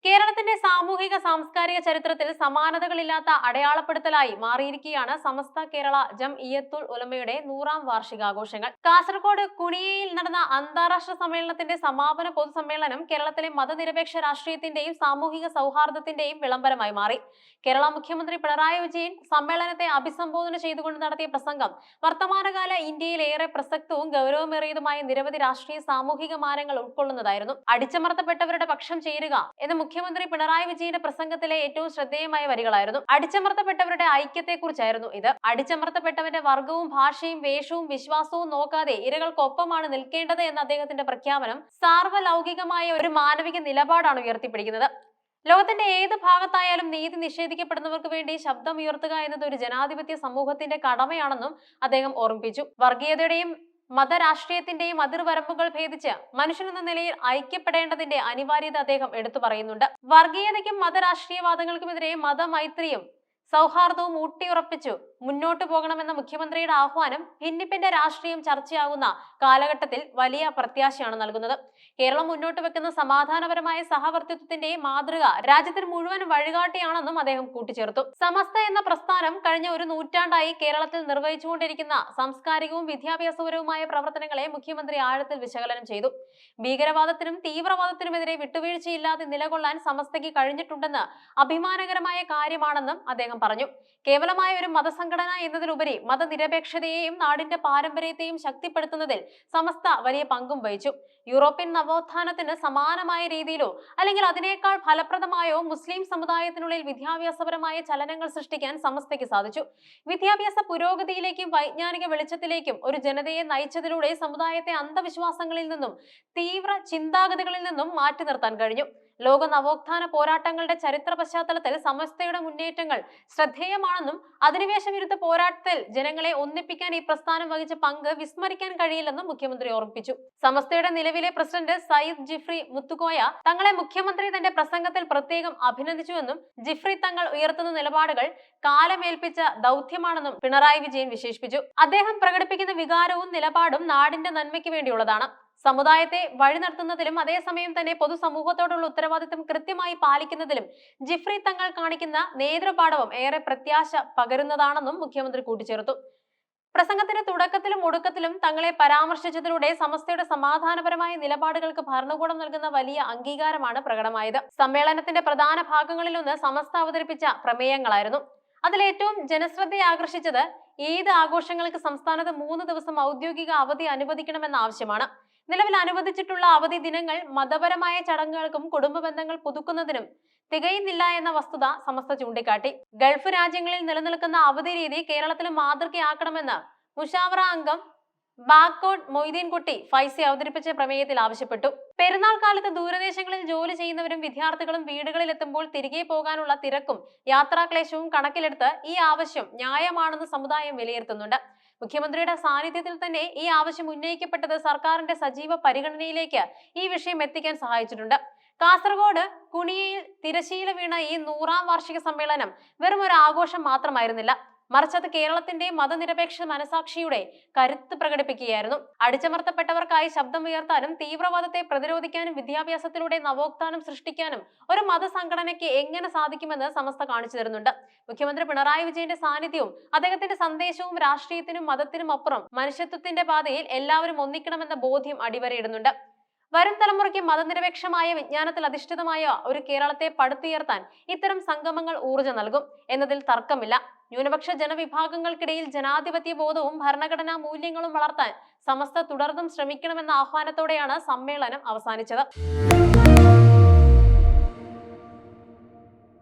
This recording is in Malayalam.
കേരളത്തിന്റെ സാമൂഹിക സാംസ്കാരിക ചരിത്രത്തിൽ സമാനതകളില്ലാത്ത അടയാളപ്പെടുത്തലായി മാറിയിരിക്കുകയാണ് സമസ്ത കേരള ജംഇയ്യത്തുൽ ഉലമയുടെ 100ാം വാർഷികാഘോഷങ്ങൾ. കാസർഗോഡ് കുണിയയിൽ നടന്ന അന്താരാഷ്ട്ര സമ്മേളനത്തിന്റെ സമാപന പൊതുസമ്മേളനം കേരളത്തിലെ മതനിരപേക്ഷ രാഷ്ട്രീയത്തിന്റെയും സാമൂഹിക സൗഹാർദ്ദത്തിന്റെയും വിളംബരമായി മാറി. കേരള മുഖ്യമന്ത്രി പിണറായി വിജയൻ സമ്മേളനത്തെ അഭിസംബോധന ചെയ്തുകൊണ്ട് നടത്തിയ പ്രസംഗം വർത്തമാനകാല ഇന്ത്യയിൽ ഏറെ പ്രസക്തവും ഗൗരവമേറിയതുമായ നിരവധി രാഷ്ട്രീയ സാമൂഹിക മാനങ്ങൾ ഉൾക്കൊള്ളുന്നതായിരുന്നു. അടിച്ചമർത്തപ്പെട്ടവരുടെ പക്ഷം ചേരുക എന്ന മുഖ്യമന്ത്രി പിണറായി വിജയന്റെ പ്രസംഗത്തിലെ ഏറ്റവും ശ്രദ്ധേയമായ വരികളായിരുന്നു. അടിച്ചമർത്തപ്പെട്ടവരുടെ ഐക്യത്തെക്കുറിച്ചായിരുന്നു ഇത്. അടിച്ചമർത്തപ്പെട്ടവന്റെ വർഗവും ഭാഷയും വേഷവും വിശ്വാസവും നോക്കാതെ ഇരകൾക്കൊപ്പമാണ് നിൽക്കേണ്ടത് എന്ന അദ്ദേഹത്തിന്റെ പ്രഖ്യാപനം സാർവലൗകികമായ ഒരു മാനവിക നിലപാടാണ് ഉയർത്തിപ്പിടിക്കുന്നത്. ലോകത്തിന്റെ ഏത് ഭാഗത്തായാലും നീതി നിഷേധിക്കപ്പെടുന്നവർക്ക് വേണ്ടി ശബ്ദമുയർത്തുക എന്നത് ഒരു ജനാധിപത്യ സമൂഹത്തിന്റെ കടമയാണെന്നും അദ്ദേഹം ഓർമ്മിപ്പിച്ചു. വർഗീയതയുടെയും മതരാഷ്ട്രീയത്തിന്റെയും അതിർവരമ്പുകൾ ഭേദിച്ച് മനുഷ്യനെന്ന നിലയിൽ ഐക്യപ്പെടേണ്ടതിന്റെ അനിവാര്യത അദ്ദേഹം എടുത്തു പറയുന്നുണ്ട്. വർഗീയതയ്ക്കും മതരാഷ്ട്രീയവാദങ്ങൾക്കുമെതിരെ മതമൈത്രിയും സൗഹാർദ്ദവും ഊട്ടിയുറപ്പിച്ചു മുന്നോട്ടു പോകണമെന്ന മുഖ്യമന്ത്രിയുടെ ആഹ്വാനം ഭിന്നിപ്പിന്റെ രാഷ്ട്രീയം ചർച്ചയാകുന്ന കാലഘട്ടത്തിൽ വലിയ പ്രത്യാശയാണ് നൽകുന്നത്. കേരളം മുന്നോട്ട് വെക്കുന്ന സമാധാനപരമായ സഹവർത്തിത്വത്തിന്റെ മാതൃക രാജ്യത്തിന് മുഴുവൻ വഴികാട്ടിയാണെന്നും അദ്ദേഹം കൂട്ടിച്ചേർത്തു. സമസ്ത എന്ന പ്രസ്ഥാനം കഴിഞ്ഞ ഒരു നൂറ്റാണ്ടായി കേരളത്തിൽ നിർവഹിച്ചുകൊണ്ടിരിക്കുന്ന സാംസ്കാരികവും വിദ്യാഭ്യാസപരവുമായ പ്രവർത്തനങ്ങളെ മുഖ്യമന്ത്രി ആഴത്തിൽ വിശകലനം ചെയ്തു. ഭീകരവാദത്തിനും തീവ്രവാദത്തിനുമെതിരെ വിട്ടുവീഴ്ചയില്ലാതെ നിലകൊള്ളാൻ സമസ്തയ്ക്ക് കഴിഞ്ഞിട്ടുണ്ടെന്ന് അഭിമാനകരമായ കാര്യമാണെന്നും അദ്ദേഹം പറഞ്ഞു. കേവലമായ ഒരു മതസംഘടന എന്നതിലുപരി മതനിരപേക്ഷതയെയും നാടിന്റെ പാരമ്പര്യത്തെയും ശക്തിപ്പെടുത്തുന്നതിൽ സമസ്ത വലിയ പങ്കും വഹിച്ചു. യൂറോപ്യൻ നവോത്ഥാനത്തിന് സമാനമായ രീതിയിലോ അല്ലെങ്കിൽ അതിനേക്കാൾ ഫലപ്രദമായോ മുസ്ലിം സമുദായത്തിനുള്ളിൽ വിദ്യാഭ്യാസപരമായ ചലനങ്ങൾ സൃഷ്ടിക്കാൻ സമസ്തയ്ക്ക് സാധിച്ചു. വിദ്യാഭ്യാസ പുരോഗതിയിലേക്കും വൈജ്ഞാനിക വെളിച്ചത്തിലേക്കും ഒരു ജനതയെ നയിച്ചതിലൂടെ സമുദായത്തെ അന്ധവിശ്വാസങ്ങളിൽ നിന്നും തീവ്ര ചിന്താഗതികളിൽ നിന്നും മാറ്റി നിർത്താൻ കഴിഞ്ഞു. ലോക നവോത്ഥാന പോരാട്ടങ്ങളുടെ ചരിത്ര പശ്ചാത്തലത്തിൽ സമസ്തയുടെ മുന്നേറ്റങ്ങൾ ശ്രദ്ധേയമാണെന്നും അധിനിവേശ വിരുദ്ധ പോരാട്ടത്തിൽ ജനങ്ങളെ ഒന്നിപ്പിക്കാൻ ഈ പ്രസ്ഥാനം വഹിച്ച പങ്ക് വിസ്മരിക്കാൻ കഴിയില്ലെന്നും മുഖ്യമന്ത്രി ഓർമ്മിപ്പിച്ചു. സമസ്തയുടെ നിലവിലെ പ്രസിഡന്റ് സയ്യിദ് ജിഫ്രി മുത്തുക്കോയ തങ്ങളെ മുഖ്യമന്ത്രി തന്റെ പ്രസംഗത്തിൽ പ്രത്യേകം അഭിനന്ദിച്ചുവെന്നും ജിഫ്രി തങ്ങൾ ഉയർത്തുന്ന നിലപാടുകൾ കാലമേൽപ്പിച്ച ദൗത്യമാണെന്നും പിണറായി വിജയൻ വിശേഷിപ്പിച്ചു. അദ്ദേഹം പ്രകടിപ്പിക്കുന്ന വികാരവും നിലപാടും നാടിന്റെ നന്മയ്ക്ക് വേണ്ടിയുള്ളതാണ്. സമുദായത്തെ വഴി നടത്തുന്നതിലും അതേസമയം തന്നെ പൊതുസമൂഹത്തോടുള്ള ഉത്തരവാദിത്തം കൃത്യമായി പാലിക്കുന്നതിലും ജിഫ്രി തങ്ങൾ കാണിക്കുന്ന നേതൃപാടവം ഏറെ പ്രത്യാശ പകരുന്നതാണെന്നും മുഖ്യമന്ത്രി കൂട്ടിച്ചേർത്തു. പ്രസംഗത്തിന്റെ തുടക്കത്തിലും ഒടുക്കത്തിലും തങ്ങളെ പരാമർശിച്ചതിലൂടെ സമസ്തയുടെ സമാധാനപരമായ നിലപാടുകൾക്ക് ഭരണകൂടം നൽകുന്ന വലിയ അംഗീകാരമാണ് പ്രകടമായത്. സമ്മേളനത്തിന്റെ പ്രധാന ഭാഗങ്ങളിലൊന്ന് സമസ്ത അവതരിപ്പിച്ച പ്രമേയങ്ങളായിരുന്നു. അതിലേറ്റവും ജനശ്രദ്ധ ആകർഷിച്ചത് ഈദ് ആഘോഷങ്ങൾക്ക് സംസ്ഥാനത്ത് 3 ദിവസം ഔദ്യോഗിക അവധി അനുവദിക്കണമെന്ന ആവശ്യമാണ്. നിലവിൽ അനുവദിച്ചിട്ടുള്ള അവധി ദിനങ്ങൾ മതപരമായ ചടങ്ങുകൾക്കും കുടുംബ ബന്ധങ്ങൾ പുതുക്കുന്നതിനും തികയുന്നില്ല എന്ന വസ്തുത സമസ്ത ചൂണ്ടിക്കാട്ടി. ഗൾഫ് രാജ്യങ്ങളിൽ നിലനിൽക്കുന്ന അവധി രീതി കേരളത്തിലും മാതൃകയാക്കണമെന്ന് മുഷാവറ അംഗം ബാക്കോട്ട് മൊയ്തീൻകുട്ടി ഫൈസി അവതരിപ്പിച്ച പ്രമേയത്തിൽ ആവശ്യപ്പെട്ടു. പെരുന്നാൾ കാലത്ത് ദൂരദേശങ്ങളിൽ ജോലി ചെയ്യുന്നവരും വിദ്യാർത്ഥികളും വീടുകളിൽ എത്തുമ്പോൾ തിരികെ പോകാനുള്ള തിരക്കും യാത്രാക്ലേശവും കണക്കിലെടുത്ത് ഈ ആവശ്യം ന്യായമാണെന്ന് സമുദായം വിലയിരുത്തുന്നുണ്ട്. മുഖ്യമന്ത്രിയുടെ സാന്നിധ്യത്തിൽ തന്നെ ഈ ആവശ്യം ഉന്നയിക്കപ്പെട്ടത് സർക്കാരിന്റെ സജീവ പരിഗണനയിലേക്ക് ഈ വിഷയം എത്തിക്കാൻ സഹായിച്ചിട്ടുണ്ട്. കാസർഗോഡ് കുണിയയിൽ തിരശീല വീണ ഈ 100ാം വാർഷിക സമ്മേളനം വെറും ഒരു ആഘോഷം മാത്രമായിരുന്നില്ല, മറിച്ച് അത് കേരളത്തിന്റെ മതനിരപേക്ഷ മനസാക്ഷിയുടെ കരുത്ത് പ്രകടിപ്പിക്കുകയായിരുന്നു. അടിച്ചമർത്തപ്പെട്ടവർക്കായി ശബ്ദമുയർത്താനും തീവ്രവാദത്തെ പ്രതിരോധിക്കാനും വിദ്യാഭ്യാസത്തിലൂടെ നവോത്ഥാനം സൃഷ്ടിക്കാനും ഒരു മതസംഘടനയ്ക്ക് എങ്ങനെ സാധിക്കുമെന്ന് സമസ്ത കാണിച്ചു തരുന്നുണ്ട്. മുഖ്യമന്ത്രി പിണറായി വിജയന്റെ സാന്നിധ്യവും അദ്ദേഹത്തിന്റെ സന്ദേശവും രാഷ്ട്രീയത്തിനും മതത്തിനും അപ്പുറം മനുഷ്യത്വത്തിന്റെ പാതയിൽ എല്ലാവരും ഒന്നിക്കണമെന്ന ബോധ്യം അടിവരയിടുന്നുണ്ട്. വരും തലമുറയ്ക്ക് മതനിരപേക്ഷമായ വിജ്ഞാനത്തിൽ അധിഷ്ഠിതമായ ഒരു കേരളത്തെ പടുത്തുയർത്താൻ ഇത്തരം സംഗമങ്ങൾ ഊർജ്ജം നൽകും എന്നതിൽ തർക്കമില്ല. ന്യൂനപക്ഷ ജനവിഭാഗങ്ങൾക്കിടയിൽ ജനാധിപത്യ ബോധവും ഭരണഘടനാ മൂല്യങ്ങളും വളർത്താൻ സമസ്ത തുടർന്നും ശ്രമിക്കണമെന്ന ആഹ്വാനത്തോടെയാണ് സമ്മേളനം അവസാനിച്ചത്.